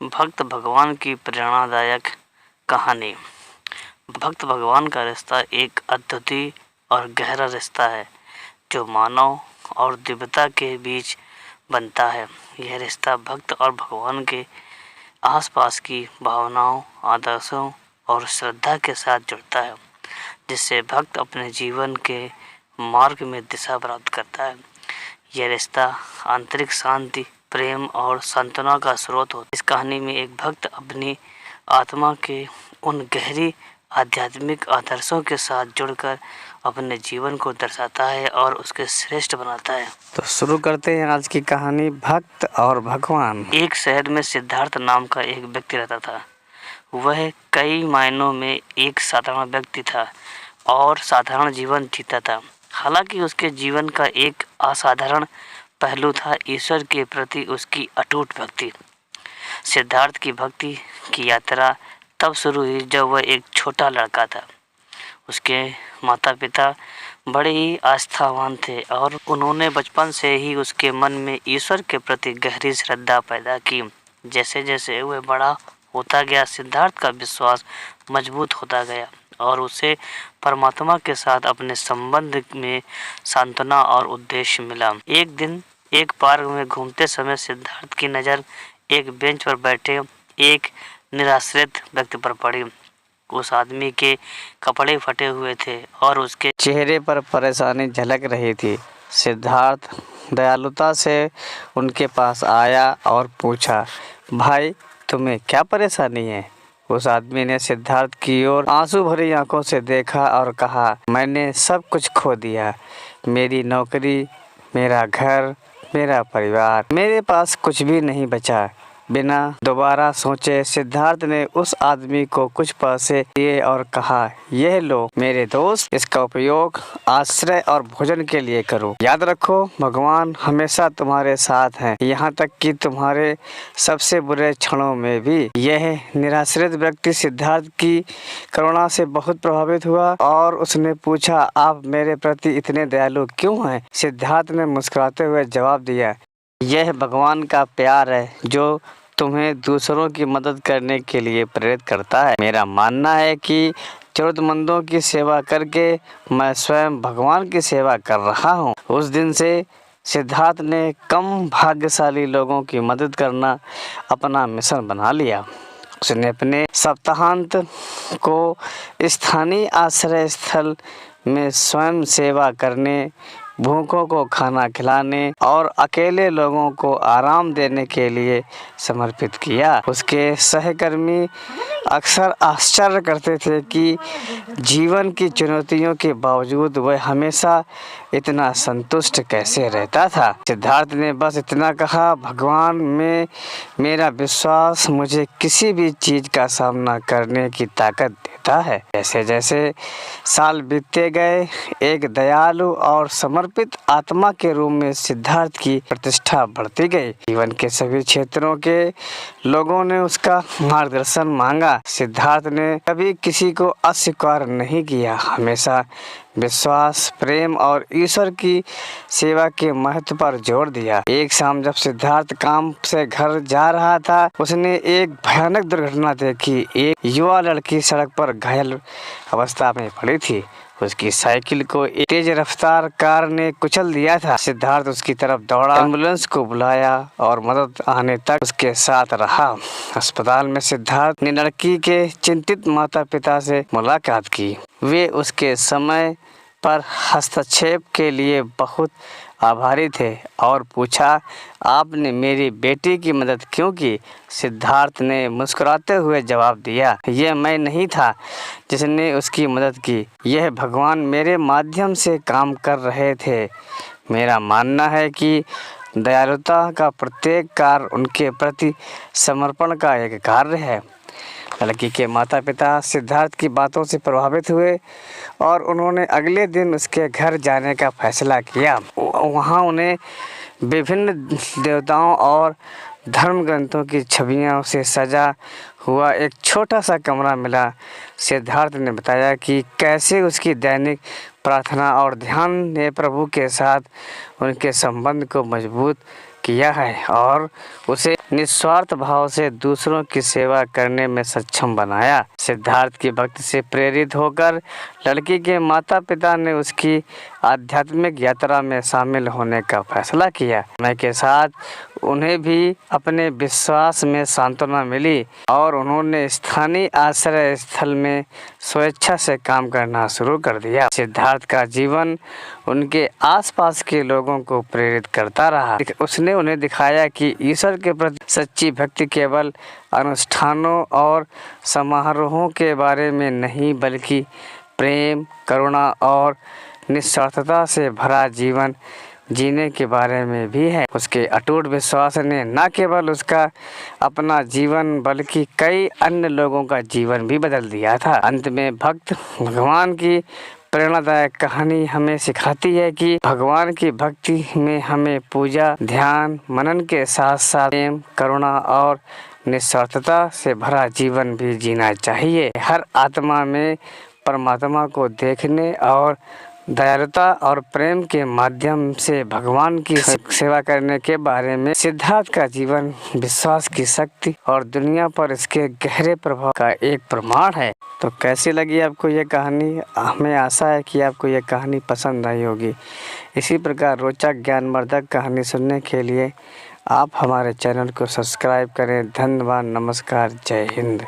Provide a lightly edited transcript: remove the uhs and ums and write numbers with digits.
भक्त भगवान की प्रेरणादायक कहानी। भक्त भगवान का रिश्ता एक अद्वितीय और गहरा रिश्ता है जो मानव और दिव्यता के बीच बनता है। यह रिश्ता भक्त और भगवान के आसपास की भावनाओं, आदर्शों और श्रद्धा के साथ जुड़ता है, जिससे भक्त अपने जीवन के मार्ग में दिशा प्राप्त करता है। यह रिश्ता आंतरिक शांति, प्रेम और सांत्वना का स्रोत होता है। इस कहानी में एक भक्त अपनी आत्मा के उन गहरी आध्यात्मिक आदर्शों के साथ जुड़कर अपने जीवन को दर्शाता है और उसके श्रेष्ठ बनाता है। तो शुरू करते हैं आज की कहानी, भक्त और भगवान। एक शहर में सिद्धार्थ नाम का एक व्यक्ति रहता था। वह कई मायनों में एक साधारण व्यक्ति था और साधारण जीवन जीता था। हालांकि उसके जीवन का एक असाधारण पहलू था ईश्वर के प्रति उसकी अटूट भक्ति। सिद्धार्थ की भक्ति की यात्रा तब शुरू हुई जब वह एक छोटा लड़का था। उसके माता पिता बड़े ही आस्थावान थे और उन्होंने बचपन से ही उसके मन में ईश्वर के प्रति गहरी श्रद्धा पैदा की। जैसे जैसे वह बड़ा होता गया, सिद्धार्थ का विश्वास मजबूत होता गया और उसे परमात्मा के साथ अपने संबंध में सांत्वना और उद्देश्य मिला। एक दिन एक पार्क में घूमते समय सिद्धार्थ की नज़र एक बेंच पर बैठे एक निराश्रित व्यक्ति पर पड़ी। उस आदमी के कपड़े फटे हुए थे और उसके चेहरे पर परेशानी झलक रही थी। सिद्धार्थ दयालुता से उनके पास आया और पूछा, भाई तुम्हें क्या परेशानी है? उस आदमी ने सिद्धार्थ की ओर आंसू भरी आंखों से देखा और कहा, मैंने सब कुछ खो दिया। मेरी नौकरी, मेरा घर, मेरा परिवार, मेरे पास कुछ भी नहीं बचा। बिना दोबारा सोचे सिद्धार्थ ने उस आदमी को कुछ पैसे दिए और कहा, यह लो मेरे दोस्त, इसका उपयोग आश्रय और भोजन के लिए करो। याद रखो, भगवान हमेशा तुम्हारे साथ हैं, यहाँ तक कि तुम्हारे सबसे बुरे क्षणों में भी। यह निराश्रित व्यक्ति सिद्धार्थ की करुणा से बहुत प्रभावित हुआ और उसने पूछा, आप मेरे प्रति इतने दयालु क्यों हैं? सिद्धार्थ ने मुस्कुराते हुए जवाब दिया, यह भगवान का प्यार है जो तुम्हें दूसरों की मदद करने के लिए प्रेरित करता है। मेरा मानना है कि जरूरतमंदों की सेवा करके मैं स्वयं भगवान की सेवा कर रहा हूँ। उस दिन से सिद्धार्थ ने कम भाग्यशाली लोगों की मदद करना अपना मिशन बना लिया। उसने अपने सप्ताहांत को स्थानीय आश्रय स्थल में स्वयं सेवा करने, भूखों को खाना खिलाने और अकेले लोगों को आराम देने के लिए समर्पित किया। उसके सहकर्मी अक्सर आश्चर्य करते थे कि जीवन की चुनौतियों के बावजूद वह हमेशा इतना संतुष्ट कैसे रहता था। सिद्धार्थ ने बस इतना कहा, भगवान में मेरा विश्वास मुझे किसी भी चीज का सामना करने की ताकत देता है। जैसे जैसे साल बीतते गए, एक दयालु और समर्पित आत्मा के रूप में सिद्धार्थ की प्रतिष्ठा बढ़ती गई। जीवन के सभी क्षेत्रों के लोगों ने उसका मार्गदर्शन मांगा। सिद्धार्थ ने कभी किसी को अस्वीकार नहीं किया, हमेशा विश्वास, प्रेम और ईश्वर की सेवा के महत्व पर जोर दिया। एक शाम जब सिद्धार्थ काम से घर जा रहा था, उसने एक भयानक दुर्घटना देखी। एक युवा लड़की सड़क पर घायल अवस्था में पड़ी थी। उसकी साइकिल को एक तेज रफ्तार कार ने कुचल दिया था। सिद्धार्थ उसकी तरफ दौड़ा, एम्बुलेंस को बुलाया और मदद आने तक उसके साथ रहा। अस्पताल में सिद्धार्थ ने लड़की के चिंतित माता पिता से मुलाकात की। वे उसके समय पर हस्तक्षेप के लिए बहुत आभारी थे और पूछा, आपने मेरी बेटी की मदद क्यों की? सिद्धार्थ ने मुस्कुराते हुए जवाब दिया, यह मैं नहीं था जिसने उसकी मदद की, यह भगवान मेरे माध्यम से काम कर रहे थे। मेरा मानना है कि दयालुता का प्रत्येक कार्य उनके प्रति समर्पण का एक कार्य है। लड़की के माता पिता सिद्धार्थ की बातों से प्रभावित हुए और उन्होंने अगले दिन उसके घर जाने का फैसला किया। वहाँ उन्हें विभिन्न देवताओं और धर्म ग्रंथों की छवियों से सजा हुआ एक छोटा सा कमरा मिला। सिद्धार्थ ने बताया कि कैसे उसकी दैनिक प्रार्थना और ध्यान ने प्रभु के साथ उनके संबंध को मजबूत किया है और उसे निस्वार्थ भाव से दूसरों की सेवा करने में सक्षम बनाया। सिद्धार्थ की भक्ति से प्रेरित होकर लड़की के माता पिता ने उसकी आध्यात्मिक यात्रा में शामिल होने का फैसला किया। समय के साथ उन्हें भी अपने विश्वास में सांत्वना मिली और उन्होंने स्थानीय आश्रय स्थल में स्वेच्छा से काम करना शुरू कर दिया। सिद्धार्थ का जीवन उनके आसपास के लोगों को प्रेरित करता रहा। उसने उन्हें दिखाया कि ईश्वर के प्रति सच्ची भक्ति केवल अनुष्ठानों और समारोहों के बारे में नहीं बल्कि प्रेम, करुणा और निस्वार्थता से भरा जीवन जीने के बारे में भी है। उसके अटूट विश्वास ने न केवल उसका अपना जीवन बल्कि कई अन्य लोगों का जीवन भी बदल दिया था। अंत में भक्त भगवान की प्रेरणादायक कहानी हमें सिखाती है कि भगवान की भक्ति में हमें पूजा, ध्यान, मनन के साथ साथ प्रेम, करुणा और निस्वार्थता से भरा जीवन भी जीना चाहिए। हर आत्मा में परमात्मा को देखने और दयालुता और प्रेम के माध्यम से भगवान की सेवा करने के बारे में सिद्धार्थ का जीवन विश्वास की शक्ति और दुनिया पर इसके गहरे प्रभाव का एक प्रमाण है। तो कैसी लगी आपको ये कहानी? हमें आशा है कि आपको ये कहानी पसंद आई होगी। इसी प्रकार रोचक ज्ञानवर्धक कहानी सुनने के लिए आप हमारे चैनल को सब्सक्राइब करें। धन्यवाद, नमस्कार, जय हिंद।